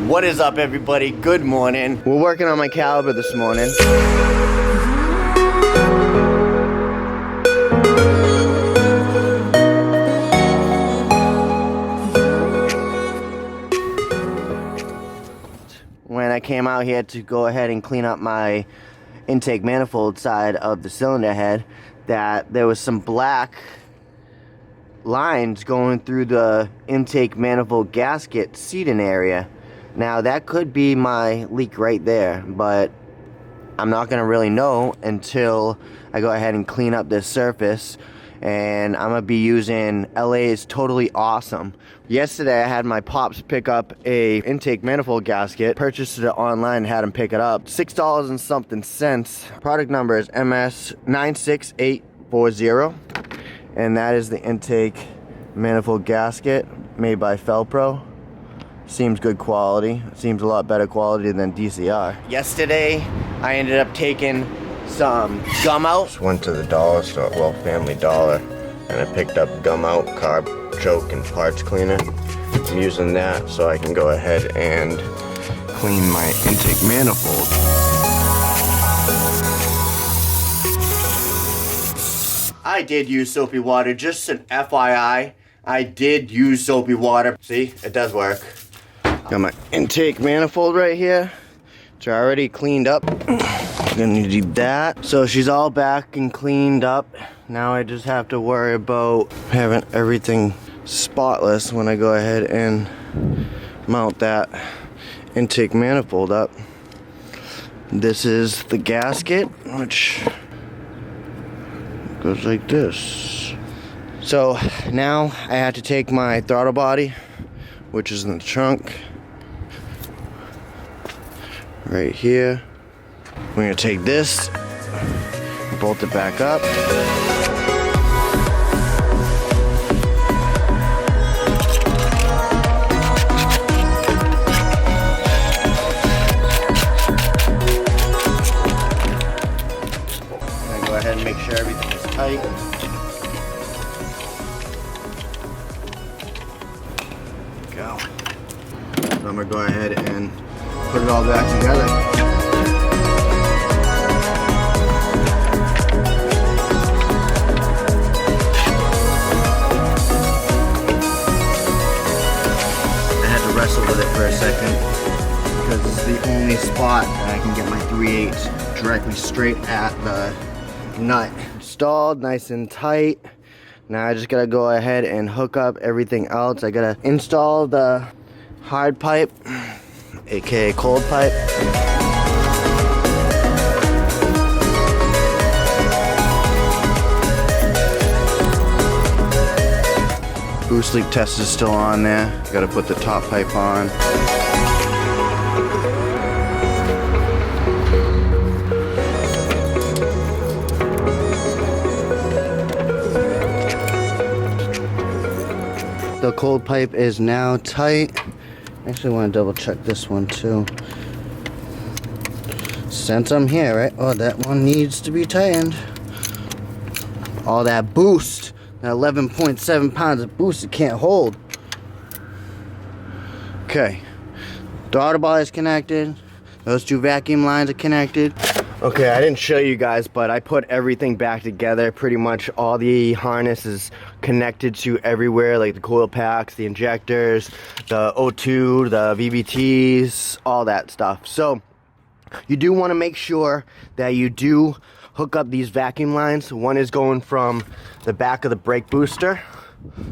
What is up, everybody? Good morning. We're working on my caliber this morning. When I came out here to go ahead and clean up my intake manifold side of the cylinder head, that there was some black lines going through the intake manifold gasket seating area. Now that could be my leak right there, but I'm not gonna really know until I go ahead and clean up this surface. And I'm gonna be using LA's Totally Awesome. Yesterday I had my pops pick up a intake manifold gasket, purchased it online and had him pick it up. $6 and something cents. Product number is MS96840, and that is the intake manifold gasket made by Felpro. Seems good quality. Seems a lot better quality than DCR. Yesterday I ended up taking some gum out. Just went to the dollar store, well, Family Dollar, and I picked up gum out, carb choke, and parts cleaner. I'm using that so I can go ahead and clean my intake manifold. I did use soapy water, just an FYI. I did use soapy water. See, it does work. Got my intake manifold right here. It's already cleaned up. Gonna need that. So she's all back and cleaned up. Now I just have to worry about having everything spotless when I go ahead and mount that intake manifold up. This is the gasket, which goes like this. So now I have to take my throttle body, which is in the trunk, right here. We're gonna take this, bolt it back up. I'm gonna go ahead and make sure everything is tight. Go. So I'm gonna go ahead and put it all back together. Wrestle with it for a second because it's the only spot that I can get my 3/8 directly straight at the nut. Installed nice and tight. Now I just gotta go ahead and hook up everything else. I gotta install the hard pipe, aka cold pipe. Boost leak test is still on there. Gotta put the top pipe on. The cold pipe is now tight. Actually, I want to double check this one too. Since I'm here, right? Oh, that one needs to be tightened. All that boost. That 11.7 pounds of boost it can't hold. Okay, throttle bar is connected. Those two vacuum lines are connected. Okay, I didn't show you guys, but I put everything back together. Pretty much all the harness is connected to everywhere, like the coil packs, the injectors, the O2, the VVTs, all that stuff. So you do want to make sure that you do hook up these vacuum lines. One is going from the back of the brake booster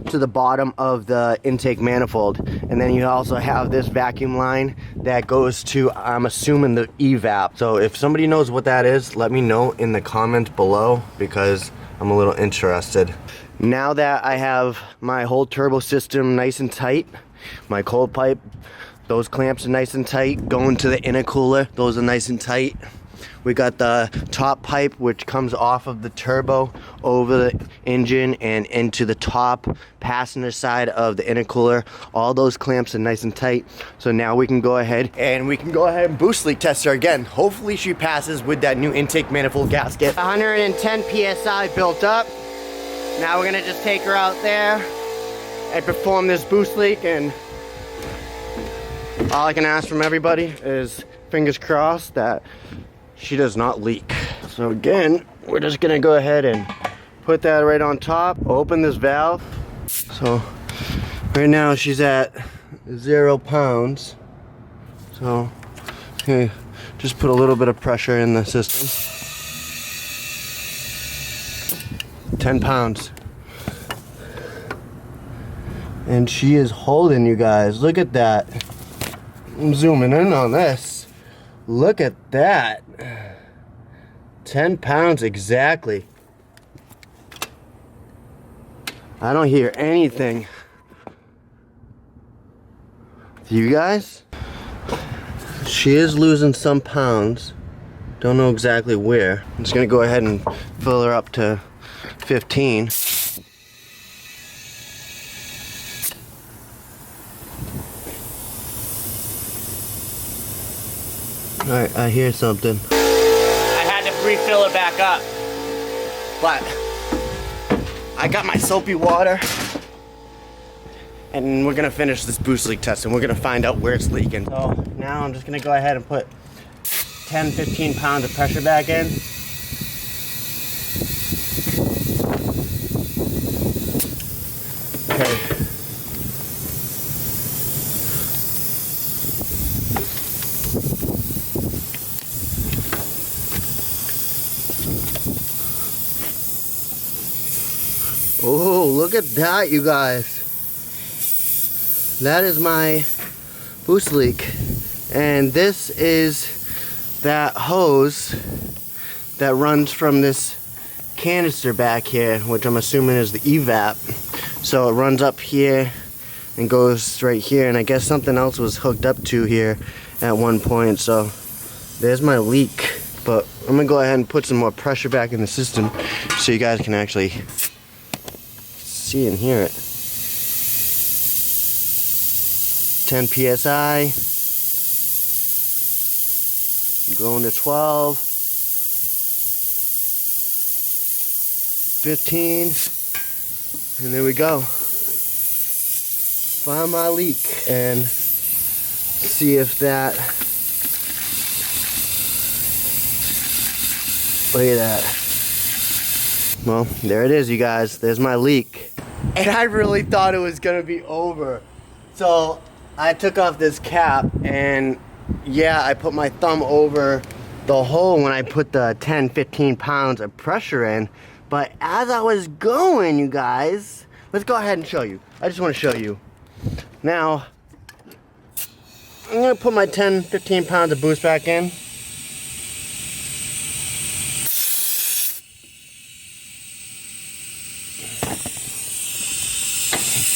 to the bottom of the intake manifold, and then you also have this vacuum line that goes to, I'm assuming, the EVAP. So if somebody knows what that is, let me know in the comments below because I'm a little interested. Now that I have my whole turbo system nice and tight, my cold pipe, those clamps are nice and tight, going to the intercooler, those are nice and tight. We got the top pipe, which comes off of the turbo over the engine and into the top passenger side of the intercooler. All those clamps are nice and tight. So now we can go ahead and boost leak test her again. Hopefully she passes with that new intake manifold gasket. 110 PSI built up. Now we're gonna just take her out there and perform this boost leak, and all I can ask from everybody is fingers crossed that she does not leak. So again, we're just gonna go ahead and put that right on top, open this valve. So right now she's at 0 pounds. So okay, just put a little bit of pressure in the system. 10 pounds. And she is holding, you guys. Look at that. I'm zooming in on this. Look at that. 10 pounds exactly. I don't hear anything. Do you guys? She is losing some pounds. Don't know exactly where. I'm just gonna go ahead and fill her up to 15. Alright, I hear something. I had to refill it back up. But I got my soapy water. And we're gonna finish this boost leak test and we're gonna find out where it's leaking. So now I'm just gonna go ahead and put 10-15 pounds of pressure back in. Okay. Oh, look at that, you guys. That is my boost leak. And this is that hose that runs from this canister back here, which I'm assuming is the EVAP. So it runs up here and goes right here, and I guess something else was hooked up to here at one point. So there's my leak. But I'm gonna go ahead and put some more pressure back in the system so you guys can actually see and hear it. 10 psi, going to 12, 15, and there we go. Find my leak and see if that, look at that. Well, there it is, you guys. There's my leak. And I really thought it was gonna be over. So I took off this cap and yeah, I put my thumb over the hole when I put the 10-15 pounds of pressure in. But as I was going, you guys, let's go ahead and show you. I just want to show you. Now, I'm gonna put my 10-15 pounds of boost back in.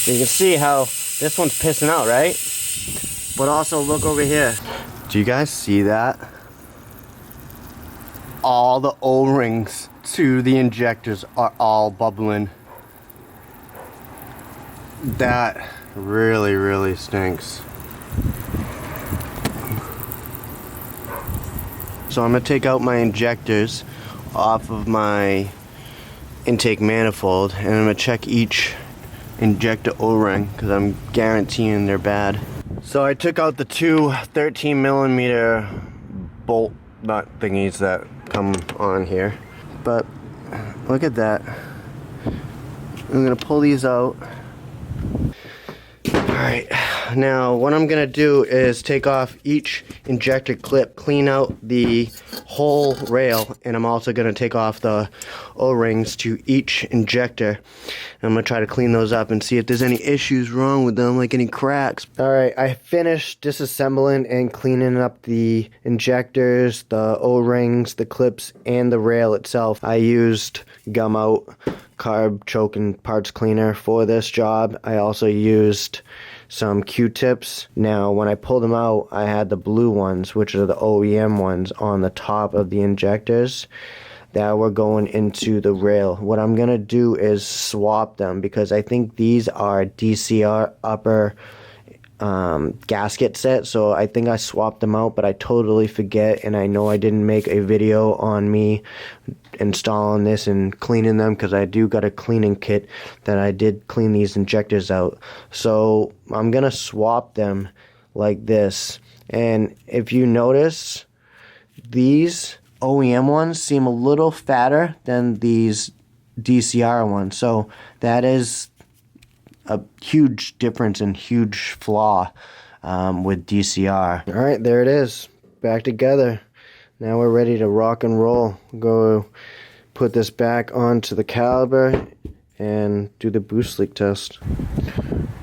You can see how this one's pissing out, right? But also look over here. Do you guys see that? All the O-rings to the injectors are all bubbling. That really, really stinks. So I'm gonna take out my injectors off of my intake manifold and I'm gonna check each injector O-ring because I'm guaranteeing they're bad. So I took out the two 13mm bolt nut thingies that come on here, but look at that. I'm gonna pull these out. Alright, now what I'm gonna do is take off each injector clip, clean out the whole rail, and I'm also gonna take off the O-rings to each injector. I'm gonna try to clean those up and see if there's any issues wrong with them, like any cracks. Alright, I finished disassembling and cleaning up the injectors, the O-rings, the clips, and the rail itself. I used gum out carb choke and parts cleaner for this job. I also used some Q-tips. Now when I pulled them out, I had the blue ones, which are the OEM ones, on the top of the injectors that were going into the rail. What I'm gonna do is swap them because I think these are DCR upper gasket set, so I think I swapped them out, but I totally forget, and I know I didn't make a video on me installing this and cleaning them because I do got a cleaning kit that I did clean these injectors out. So I'm gonna swap them like this. And if you notice, these OEM ones seem a little fatter than these DCR ones. So that is a huge difference and huge flaw with DCR. All right, there it is, back together. Now we're ready to rock and roll. Go put this back onto the caliper and do the boost leak test.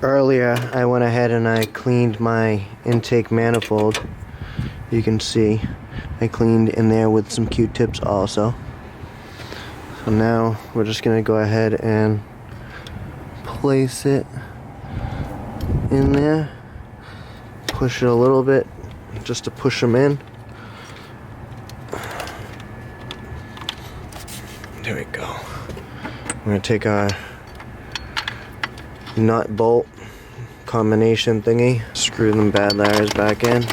Earlier, I went ahead and I cleaned my intake manifold. You can see I cleaned in there with some Q-tips also. So now we're just gonna go ahead and place it in there. Push it a little bit just to push them in. There we go. We're gonna take our nut bolt combination thingy, screw them bad wires back in,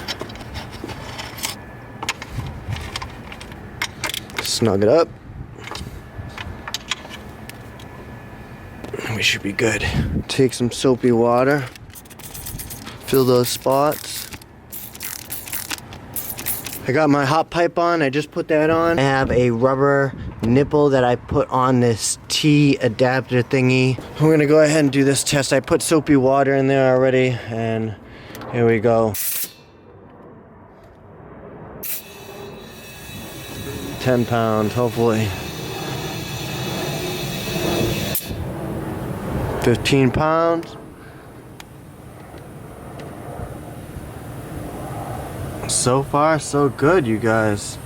snug it up, and we should be good. Take some soapy water, fill those spots. I got my hot pipe on, I just put that on. I have a rubber nipple that I put on this T adapter thingy. I'm gonna go ahead and do this test. I put soapy water in there already, and here we go. 10 pounds, hopefully. 15 pounds. So far, so good, you guys.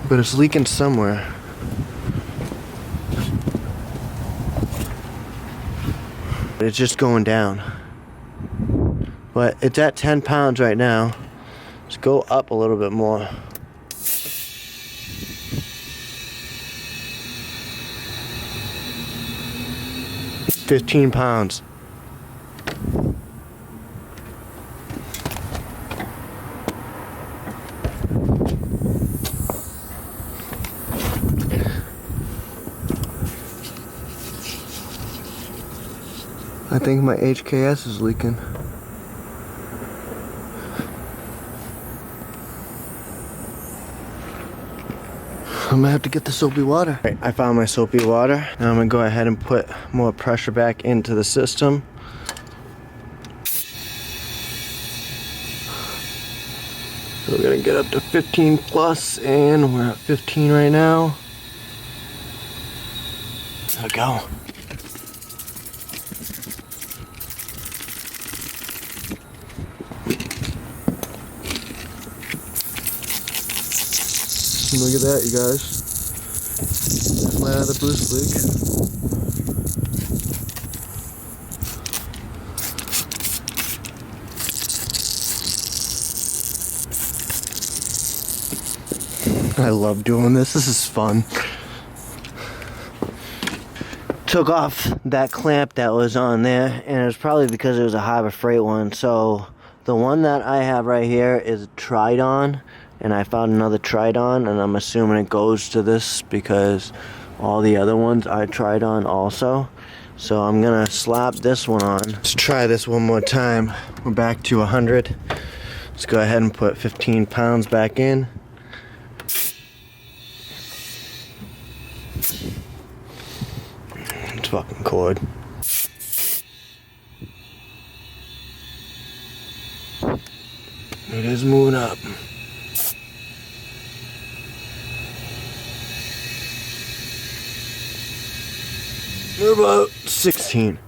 But it's leaking somewhere. It's just going down. But it's at 10 pounds right now. Let's go up a little bit more. It's 15 pounds. I think my HKS is leaking. I'm gonna have to get the soapy water. Right, I found my soapy water. Now I'm gonna go ahead and put more pressure back into the system. So we're gonna get up to 15 plus, and we're at 15 right now. There we go. Look at that, you guys. Flat out of the boost leak. I love doing this. This is fun. Took off that clamp that was on there, and it was probably because it was a Harbor Freight one. So the one that I have right here is Tridon. And I found another Tridon, and I'm assuming it goes to this because all the other ones I tried on also. So I'm gonna slap this one on. Let's try this one more time. We're back to 100. Let's go ahead and put 15 pounds back in. It's fucking cord. It is moving up. We're about 16.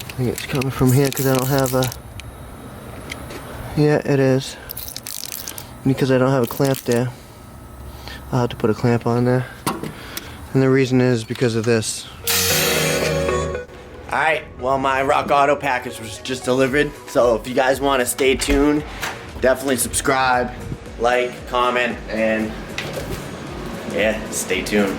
I think it's coming from here because I don't have a... Yeah, it is. Because I don't have a clamp there. I'll have to put a clamp on there. And the reason is because of this. Alright, well my Rock Auto package was just delivered. So if you guys want to stay tuned, definitely subscribe, like, comment, and yeah, stay tuned.